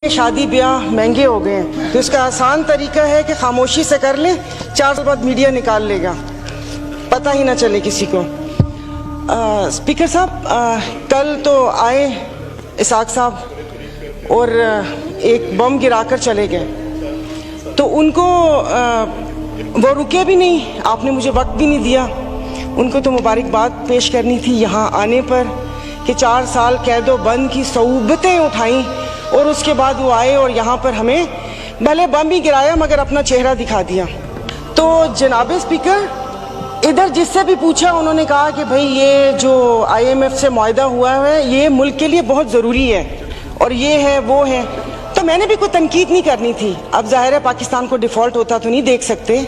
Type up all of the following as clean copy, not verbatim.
शादी ब्याह महंगे हो गए हैं तो इसका आसान तरीका है कि खामोशी से कर लें, 4 साल बाद मीडिया निकाल लेगा, पता ही ना चले किसी को। स्पीकर साहब, कल तो आए इसाक साहब और एक बम गिराकर चले गए, तो उनको वो रुके भी नहीं, आपने मुझे वक्त भी नहीं दिया। उनको तो मुबारकबाद पेश करनी थी यहाँ आने पर कि 4 साल कैदो बंद की सऊबतें उठाई और उसके बाद वो आए और यहाँ पर हमें भले बम ही गिराया मगर अपना चेहरा दिखा दिया। तो जनाब स्पीकर, इधर जिससे भी पूछा उन्होंने कहा कि भाई ये जो IMF से मुआहदा हुआ है ये मुल्क के लिए बहुत ज़रूरी है और ये है वो है, तो मैंने भी कोई तनकीद नहीं करनी थी। अब ज़ाहिर है पाकिस्तान को डिफ़ॉल्ट होता तो नहीं देख सकते,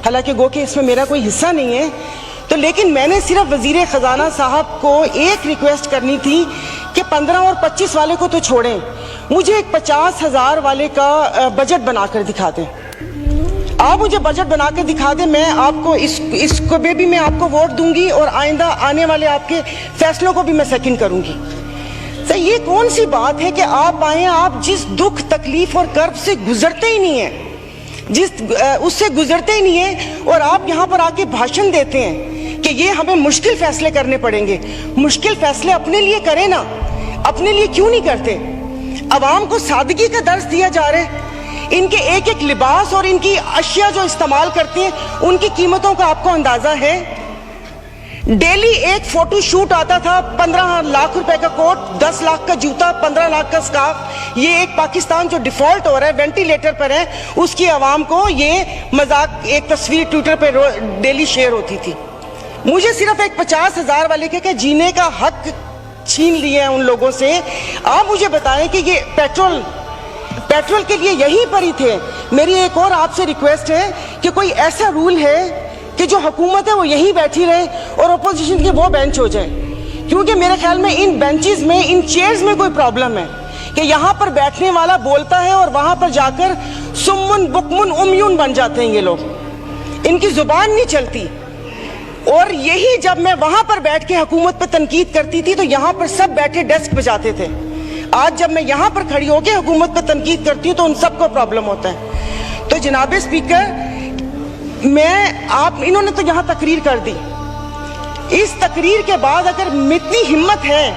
हालांकि गो कि इसमें मेरा कोई हिस्सा नहीं है, तो लेकिन मैंने सिर्फ वज़ीर ख़जाना साहब को एक रिक्वेस्ट करनी थी कि 15 और 25 वाले को तो छोड़ें, मुझे एक 50,000 वाले का बजट बनाकर दिखा दें। आप मुझे बजट बनाकर दिखा दें, मैं आपको इसको भी मैं आपको वोट दूंगी और आइंदा आने वाले आपके फैसलों को भी मैं सेकंड करूंगी। तो ये कौन सी बात है कि आप आए, आप जिस दुख तकलीफ और कर्ब से गुजरते ही नहीं है, उससे गुजरते ही नहीं है, और आप यहाँ पर आके भाषण देते हैं कि ये हमें मुश्किल फैसले करने पड़ेंगे। मुश्किल फैसले अपने लिए करें ना, अपने लिए क्यों नहीं करते? अवाम को सादगी का दर्स दिया जा रहा है। इनके एक एक लिबास और इनकी अशिया जो इस्तेमाल करते हैं उनकी कीमतों का आपको अंदाजा है? डेली एक फोटो शूट आता था, 15 लाख रुपए का कोट, 10 लाख का जूता, 15 लाख का स्कार्फ। ये एक पाकिस्तान जो डिफॉल्ट हो रहा है, वेंटिलेटर पर है, उसकी आवाम को ये मजाक, एक तस्वीर ट्विटर पर डेली शेयर होती थी। मुझे सिर्फ एक 50,000 वाले के जीने का हक छीन लिए हैं उन लोगों से। आप मुझे बताएं कि ये पेट्रोल के लिए यहीं पर ही थे। मेरी एक और आपसे रिक्वेस्ट है कि कोई ऐसा रूल है कि जो हुकूमत है वो यहीं बैठी रहे और अपोजिशन के वो बेंच हो जाए, क्योंकि मेरे ख्याल में इन बेंचेस में, इन चेयर्स में कोई प्रॉब्लम है कि यहाँ पर बैठने वाला बोलता है और वहां पर जाकर सुम्मुन बुकमुन उम्यून बन जाते हैं ये लोग, इनकी जुबान नहीं चलती। और यही जब मैं वहां पर बैठ के हुकूमत पर तनकीद करती थी तो यहाँ पर सब बैठे डेस्क बजाते थे। आज जब मैं यहाँ पर खड़ी होकर हुकूमत पर तनकीद करती हूँ तो उन सबको प्रॉब्लम होता है। तो जनाब स्पीकर, इन्होंने तो यहाँ तकरीर कर दी, इस तकरीर के बाद अगर इतनी हिम्मत है,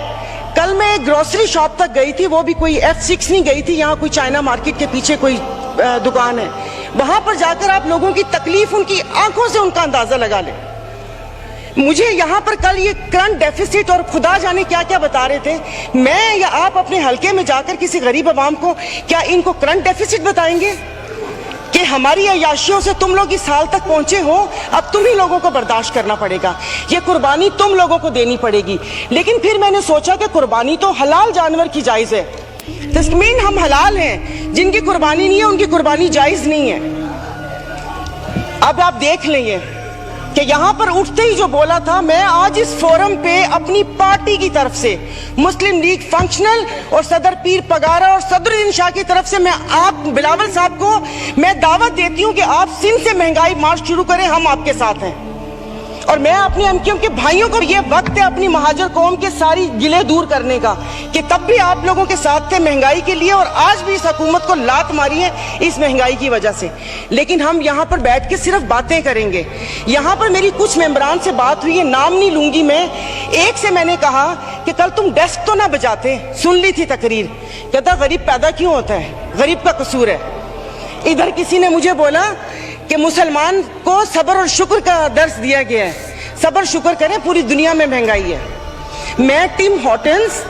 कल मैं एक ग्रोसरी शॉप तक गई थी, वो भी कोई F6 नहीं गई थी, यहाँ कोई चाइना मार्केट के पीछे कोई दुकान है, वहां पर जाकर आप लोगों की तकलीफ, उनकी आंखों से उनका अंदाजा लगा ले। मुझे यहाँ पर कल ये करंट डेफिसिट और खुदा जाने क्या क्या बता रहे थे, मैं या आप अपने हलके में जाकर किसी गरीब आवाम को क्या इनको करंट डेफिसिट बताएंगे कि हमारी अयाशियों से तुम लोग इस साल तक पहुंचे हो, अब तुम ही लोगों को बर्दाश्त करना पड़ेगा, ये कुर्बानी तुम लोगों को देनी पड़ेगी। लेकिन फिर मैंने सोचा कि कुर्बानी तो हलाल जानवर की जायज है, तस्मीन हम हलाल हैं, जिनकी कुर्बानी नहीं है उनकी कुर्बानी जायज नहीं है। अब आप देख लेंगे कि यहाँ पर उठते ही जो बोला था, मैं आज इस फोरम पे अपनी पार्टी की तरफ से, मुस्लिम लीग फंक्शनल और सदर पीर पगारा और सदरुद्दीन शाह की तरफ से मैं आप बिलावल साहब को मैं दावत देती हूँ कि आप सिंध से महंगाई मार्च शुरू करें, हम आपके साथ हैं। और मैं अपने एमक्यूएम के भाइयों को, ये वक्त है अपनी महाजर कौम के सारी गिले दूर करने का कि तब भी आप लोगों के साथ थे महंगाई के लिए और आज भी इस हुकूमत को लात मारी है इस महंगाई की वजह से। लेकिन हम यहाँ पर बैठ के सिर्फ बातें करेंगे। यहाँ पर मेरी कुछ मेंबरान से बात हुई है, नाम नहीं लूंगी मैं। एक से मैंने कहा कि कल तुम डेस्क तो ना बजाते, सुन ली थी तकरीर, कहता गरीब पैदा क्यों होता है, गरीब का कसूर है। इधर किसी ने मुझे बोला कि मुसलमान को सब्र और शुक्र का दर्स दिया गया है, सब्र शुक्र करें, पूरी दुनिया में महंगाई है। मैं टिम हॉर्टन्स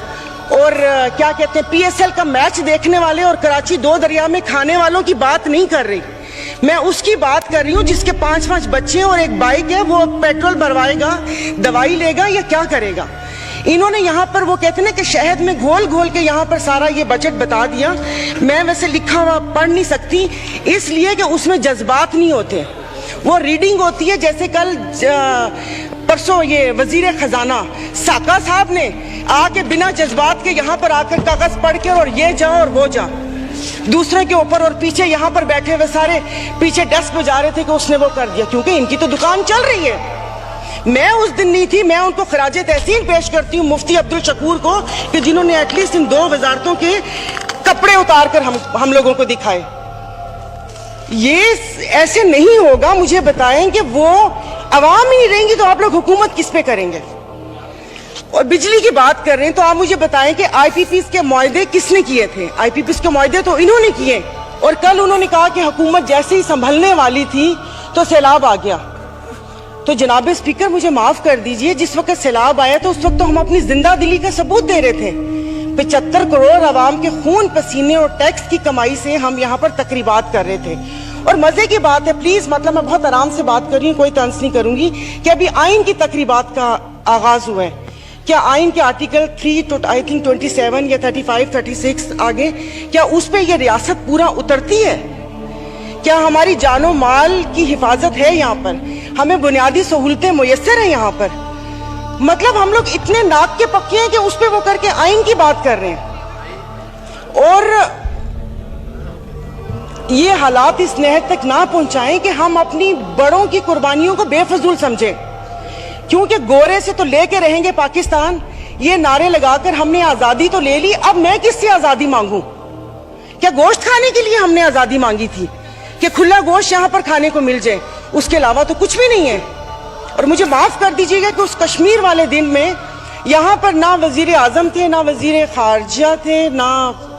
और क्या कहते हैं PSL का मैच देखने वाले और कराची 2 दरिया में खाने वालों की बात नहीं कर रही, मैं उसकी बात कर रही हूँ जिसके 5-5 बच्चे और एक बाइक है, वो पेट्रोल भरवाएगा, दवाई लेगा या क्या करेगा। इन्होंने यहाँ पर वो कहते हैं कि शहद में घोल घोल के यहाँ पर सारा ये बजट बता दिया। मैं वैसे लिखा हुआ पढ़ नहीं सकती इसलिए कि उसमें जज्बात नहीं होते, वो रीडिंग होती है। जैसे कल परसों ये वजीर खजाना साका साहब ने आके बिना जज्बात के यहाँ पर आकर कागज पढ़ के और ये जा और वो जा, दूसरे के ऊपर, और पीछे यहाँ पर बैठे हुए सारे पीछे डेस्क बजा रहे थे कि उसने वो कर दिया, क्योंकि इनकी तो दुकान चल रही है। मैं उस दिन नहीं थी, मैं उनको खराजे तहसीन पेश करती हूँ मुफ्ती अब्दुल शकूर को कि जिन्होंने एटलीस्ट इन 2 वजारतों के कपड़े उतार कर हम लोगों को दिखाए। ये ऐसे नहीं होगा। मुझे बताएं कि वो आवाम ही नहीं रहेंगी तो आप लोग हुकूमत किस पे करेंगे? और बिजली की बात कर रहे हैं तो आप मुझे बताएं कि आईपीपीस के मुआहदे किसने किए थे? आईपीपीस के मुआहदे तो इन्होंने किए, और कल उन्होंने कहा कि हुकूमत जैसे ही संभलने वाली थी तो सैलाब आ गया। तो जनाब स्पीकर मुझे माफ कर दीजिए, जिस वक्त सैलाब आया तो उस वक्त तो हम अपनी जिंदा दिली का सबूत दे रहे थे। 75 करोड़ आवाम के खून पसीने और टैक्स की कमाई से हम यहाँ पर तकरीबात कर रहे थे। और मजे की बात है, प्लीज मतलब मैं बहुत आराम से बात कर रही हूँ, कोई तंज नहीं करूंगी, कि अभी आइन की तकरीबात का आगाज हुआ है। क्या आइन के आर्टिकल 3 तो आई थिंक 27 या 35, 36 आगे, क्या उस पे ये रियासत पूरा उतरती है? क्या हमारी जानो माल की हिफाजत है यहाँ पर? हमें बुनियादी सहूलतें मुयस्सर है यहाँ पर? मतलब हम लोग इतने नाक के पक्के हैं कि उस पे वो करके आइन की बात कर रहे हैं। और ये हालात इस नहर तक ना पहुंचाएं कि हम अपनी बड़ों की कुर्बानियों को बेफजूल समझें, क्योंकि गोरे से तो लेके रहेंगे पाकिस्तान, ये नारे लगाकर हमने आजादी तो ले ली, अब मैं किससे आजादी मांगूं? क्या गोश्त खाने के लिए हमने आजादी मांगी थी कि खुला गोश्त यहां पर खाने को मिल जाए? उसके अलावा तो कुछ भी नहीं है। और मुझे माफ कर दीजिएगा कि उस कश्मीर वाले दिन में यहां पर ना वजीर आजम थे, ना वजीर खारजा थे, ना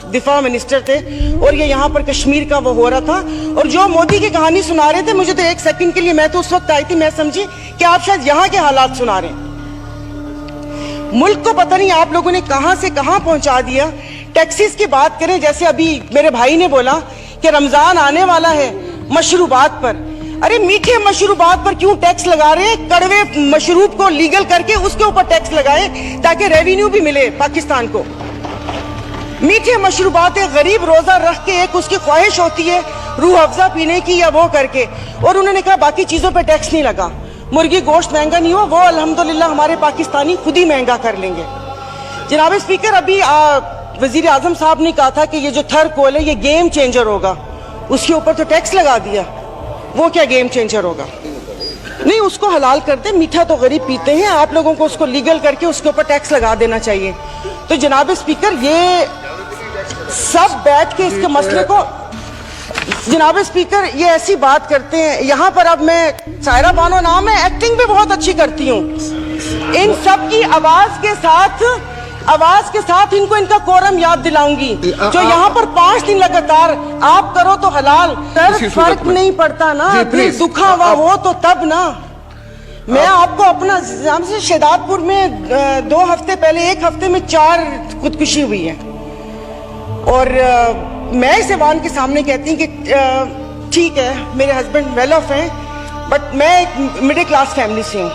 दिफा मिनिस्टर थे, और ये यहाँ पर कश्मीर का वो हो रहा था। और जो मोदी की कहानी सुना रहे थे, मुझे तो एक सेकंड के लिए, मैं तो उस वक्त आई थी, मैं समझी कि आप शायद यहाँ के हालात सुना रहे हैं। मुल्क को पता नहीं आप लोगों ने कहां से कहां पहुंचा दिया। टैक्सीज की बात करें, जैसे अभी मेरे भाई ने बोला कि रमजान आने वाला है, मशरूबात पर, अरे मीठे मशरूबात पर क्यों टैक्स लगा रहे हैं? कड़वे मशरूब को लीगल करके उसके ऊपर टैक्स लगाएं ताकि रेवेन्यू भी मिले पाकिस्तान को। मीठे मशरूबात, गरीब रोजा रख के एक उसकी ख्वाहिश होती है रूह अफ़ज़ा पीने की या वो करके, और उन्होंने कहा बाकी चीजों पे टैक्स नहीं लगा। मुर्गी गोश्त महंगा नहीं हुआ, वो अल्हम्दुलिल्लाह हमारे पाकिस्तानी खुद ही महंगा कर लेंगे। जनाब स्पीकर, अभी वजीर आजम साहब ने कहा था कि ये जो थर कोल है ये गेम चेंजर होगा, उसके ऊपर तो टैक्स लगा दिया। वो क्या गेम चेंजर होगा? नहीं, उसको हलाल करते, मीठा तो गरीब पीते हैं, आप लोगों को उसको लीगल करके उसके ऊपर टैक्स लगा देना चाहिए। तो जनाब स्पीकर, ये सब बैठ के इसके मसले को, जनाब स्पीकर ये ऐसी बात करते हैं यहाँ पर। अब मैं सायरा बानो नाम है, एक्टिंग भी बहुत अच्छी करती हूँ। इन सब की आवाज के साथ इनको इनका कोरम याद दिलाऊंगी। जो यहाँ पर 5 दिन लगातार आप करो तो हलाल, फर्क नहीं पड़ता ना, दिल दुखा हुआ हो तो तब ना। मैं आपको अपना से शेदादपुर में 2 हफ्ते पहले, 1 हफ्ते में 4 खुदकुशी हुई है। और मैं इस ऐवान के सामने कहती हूँ कि ठीक है मेरे हस्बैंड वेल ऑफ हैं, बट मैं एक मिडिल क्लास फैमिली से हूँ।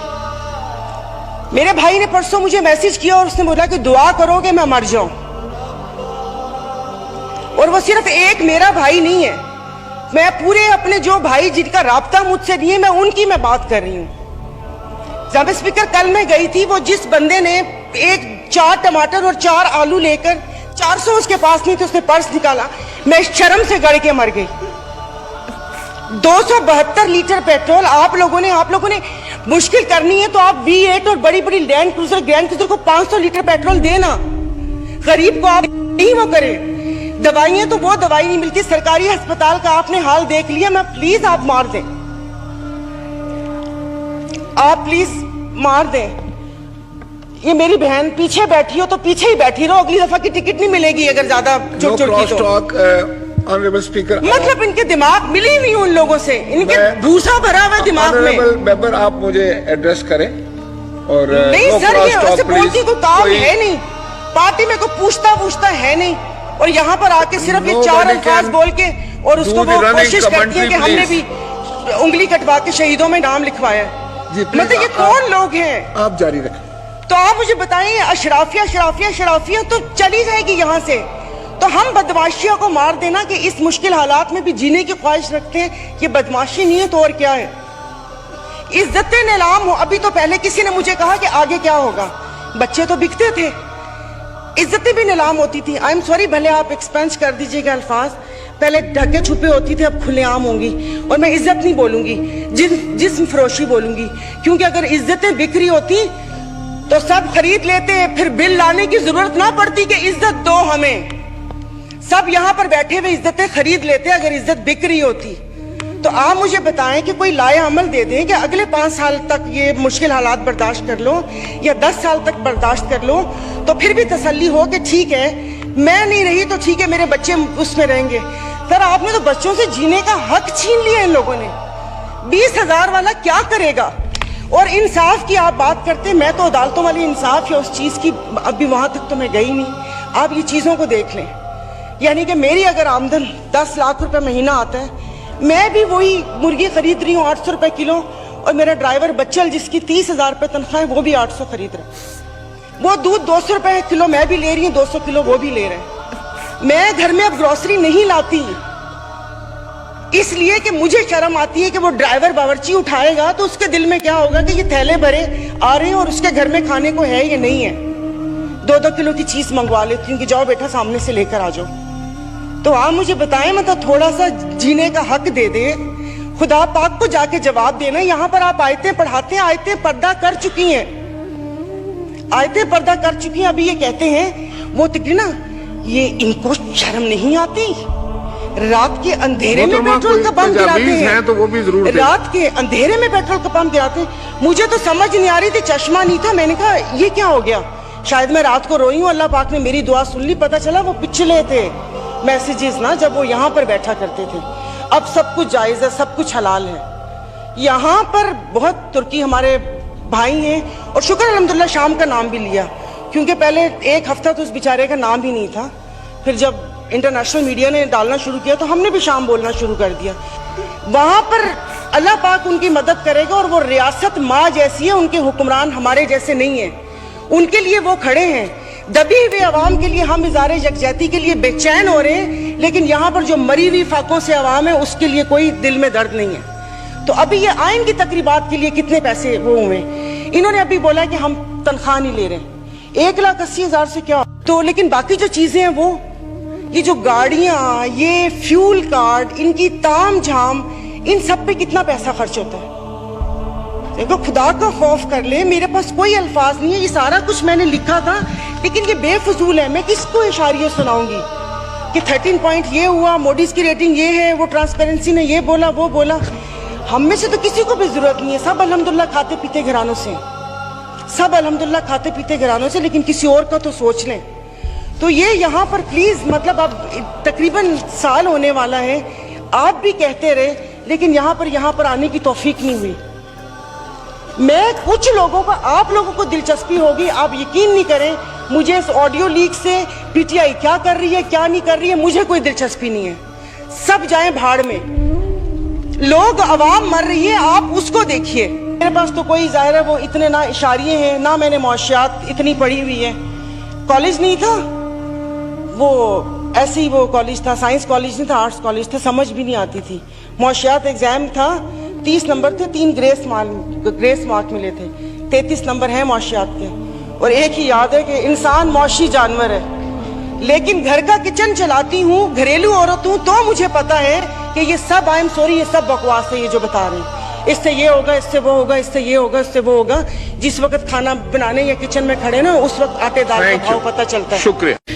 मेरे भाई ने परसों मुझे मैसेज किया और उसने बोला कि दुआ करोगे मैं मर जाऊं। और वो सिर्फ एक मेरा भाई नहीं है, मैं पूरे अपने जो भाई जिनका राब्ता मुझसे नहीं है, मैं उनकी मैं बात कर रही हूँ। जनाब स्पीकर, कल मैं गई थी, वो जिस बंदे ने 4 टमाटर और 4 आलू लेकर 400 उसके पास नहीं थे, उसने पर्स निकाला, मैं शर्म से गड़ के मर गई। 272 लीटर पेट्रोल आप लोगों ने मुश्किल करनी है तो आप V8 और बड़ी बड़ी ग्रैंड क्रूजर को 500 लीटर पेट्रोल देना। गरीब को आप नहीं वो करें। दवाइयां तो वो दवाई नहीं मिलती। सरकारी अस्पताल का आपने हाल देख लिया। मैं प्लीज आप मार दें, आप प्लीज मार दें। ये मेरी बहन पीछे बैठी हो तो पीछे ही बैठी रहो, अगली दफा की टिकट नहीं मिलेगी अगर ज्यादा चुट की तो। ऑनरेबल स्पीकर, मतलब इनके दिमाग मिली नहीं उन लोगों से, इनके भूसा भरा हुआ दिमाग में। मेंबर आप मुझे एड्रेस करें। और नहीं सर, ये ऐसे बोलती कोई काम है नहीं, पार्टी में कोई पूछता है नहीं, और यहाँ पर आके सिर्फ ये 4 अल्फाज बोल के और उसको वो कोशिश करती है कि हमने भी उंगली कटवा के शहीदों में नाम लिखवाया। मतलब ये कौन लोग हैं? आप जारी रखें। तो आप मुझे बताइए, अशराफिया तो चली जाएगी यहाँ से, तो हम बदमाशियों को मार देना कि इस मुश्किल हालात में भी जीने की ख्वाहिश रखते हैं, ये बदमाशी नहीं है तो और क्या है? इज्जतें नीलाम हो। अभी तो पहले किसी ने मुझे कहा कि आगे क्या होगा, बच्चे तो बिकते थे, इज्जतें भी नीलाम होती थी। आई एम सॉरी, भले आप एक्सपेंस कर दीजिएगा अल्फाज, पहले ढके छुपे होती थे, अब खुलेआम होंगी। और मैं इज्जत नहीं बोलूंगी, जिस्म फरोशी बोलूंगी, क्योंकि अगर इज्जतें बिक रही होती तो सब खरीद लेते, फिर बिल लाने की जरूरत ना पड़ती कि इज्जत दो हमें। सब यहाँ पर बैठे हुए इज्जतें खरीद लेते अगर इज्जत बिक रही होती। तो आप मुझे बताएं कि कोई लाया अमल दे दें कि अगले 5 साल तक ये मुश्किल हालात बर्दाश्त कर लो या 10 साल तक बर्दाश्त कर लो, तो फिर भी तसल्ली हो कि ठीक है मैं नहीं रही तो ठीक है मेरे बच्चे उसमें रहेंगे। सर आपने तो बच्चों से जीने का हक छीन लिया इन लोगों ने। 20,000 वाला क्या करेगा? और इंसाफ की आप बात करते, मैं तो अदालतों वाली इंसाफ या उस चीज की अभी वहां तक तो मैं गई नहीं। आप ये चीजों को देख लें, यानी कि मेरी अगर आमदन 10 लाख रुपए महीना आता है, मैं भी वही मुर्गी खरीद रही हूँ 800 रुपए किलो, और मेरा ड्राइवर बच्चल जिसकी 30,000 रुपए तनख्वाह है वो भी 800 खरीद रहा है। वो दूध 200 रुपए किलो मैं भी ले रही हूँ, 200 किलो वो भी ले रहे हैं। मैं घर में अब ग्रोसरी नहीं लाती इसलिए कि मुझे शर्म आती है कि वो ड्राइवर बावर्ची उठाएगा तो उसके दिल में क्या होगा कि ये थैले भरे आ रहे हैं और उसके घर में खाने को है या नहीं है। 2-2 किलो की चीज मंगवा लेती हूँ कि जाओ बेटा सामने से लेकर आ जाओ। तो आप मुझे बताएं, मतलब थोड़ा सा जीने का हक दे दे, खुदा पाक को जाके जवाब देना। यहाँ पर आप आयतें पढ़ाते हैं, आयतें पर्दा कर चुकी हैं, आयतें पर्दा कर चुकी हैं। अभी ये कहते हैं वो तिकड़ी ना, ये इनको शर्म नहीं आती, रात के अंधेरे में पेट्रोल का पंप गिराते हैं, तो वो भी जरूर रात के अंधेरे में पेट्रोल का पंप गिराते हैं। मुझे तो समझ नहीं आ रही थी, चश्मा नहीं था, मैंने कहा ये क्या हो गया, शायद मैं रात को रोई हूँ, अल्लाह पाक ने मेरी दुआ सुन ली। पता चला वो पिछले थे मैसेजेस ना, जब वो यहाँ पर बैठा करते थे। अब सब कुछ जायज है, सब कुछ हलाल है। यहाँ पर बहुत तुर्की हमारे भाई हैं, और शुक्र अल्हम्दुलिल्लाह शाम का नाम भी लिया, क्योंकि पहले 1 हफ्ता तो उस बेचारे का नाम ही नहीं था। फिर जब इंटरनेशनल मीडिया ने डालना शुरू किया तो हमने भी शाम बोलना शुरू कर दिया। वहां पर अल्लाह पाक उनकी मदद करेगा, और वो रियासत माँ जैसी है, उनके हुक्मरान हमारे जैसे नहीं है, उनके लिए वो खड़े हैं। दबी हुए अवाम के लिए हम इज़ारे यकजहती के लिए बेचैन हो रहे हैं, लेकिन यहाँ पर जो मरी हुई फाकों से अवाम है उसके लिए कोई दिल में दर्द नहीं है। तो अभी ये आइन की तकरीबात के लिए कितने पैसे वो हुए, इन्होंने अभी बोला कि हम तनख्वाह नहीं ले रहे। 1,80,000 से क्या, तो लेकिन बाकी जो चीजें हैं वो, ये जो गाड़ियां, ये फ्यूल कार्ड, इनकी ताम झाम, इन सब पे कितना पैसा खर्च होता है। देखो खुदा का खौफ कर ले, मेरे पास कोई अल्फाज नहीं है, ये सारा कुछ मैंने लिखा था लेकिन ये बेफजूल है। मैं किसको इशारियों सुनाऊंगी कि 13 पॉइंट ये हुआ, मोडीज की रेटिंग ये है, वो ट्रांसपेरेंसी ने ये बोला वो बोला। हम में से तो किसी को भी जरूरत नहीं है, सब अल्हम्दुलिल्लाह खाते पीते घरानों से, सब अल्हम्दुलिल्लाह खाते पीते घरानों से, लेकिन किसी और का तो सोच लें। तो ये यहाँ पर प्लीज, मतलब अब तकरीबन साल होने वाला है, आप भी कहते रहे, लेकिन यहाँ पर आने की तौफीक नहीं हुई। मैं कुछ लोगों का, आप लोगों को दिलचस्पी होगी, आप यकीन नहीं करें, मुझे इस ऑडियो लीक से पीटीआई क्या कर रही है क्या नहीं कर रही है मुझे कोई दिलचस्पी नहीं है। सब जाएं भाड़ में, लोग अवाम मर रही है, आप उसको देखिए। मेरे पास तो कोई जाहिर है वो इतने ना इशारिये हैं, ना मैंने मौशियात इतनी पढ़ी हुई है। कॉलेज नहीं था, वो ऐसे ही वो कॉलेज था, साइंस कॉलेज नहीं था, आर्ट्स कॉलेज था, समझ भी नहीं आती थी। मौशियात एग्जाम था, 30 नंबर थे, 3 ग्रेस मार्क मिले थे, 33 नंबर हैं मौशियात के। और एक ही याद है कि इंसान मौशी जानवर है, लेकिन घर का किचन चलाती हूँ, घरेलू औरत हूँ, तो मुझे पता है कि ये सब, आई एम सॉरी, ये सब बकवास है ये जो बता रहे हैं। इससे ये होगा, इससे वो होगा, इससे ये होगा, इससे वो होगा। जिस वक्त खाना बनाने या किचन में खड़े ना, उस वक्त आटे दाल का भाव पता चलता है। शुक्रिया।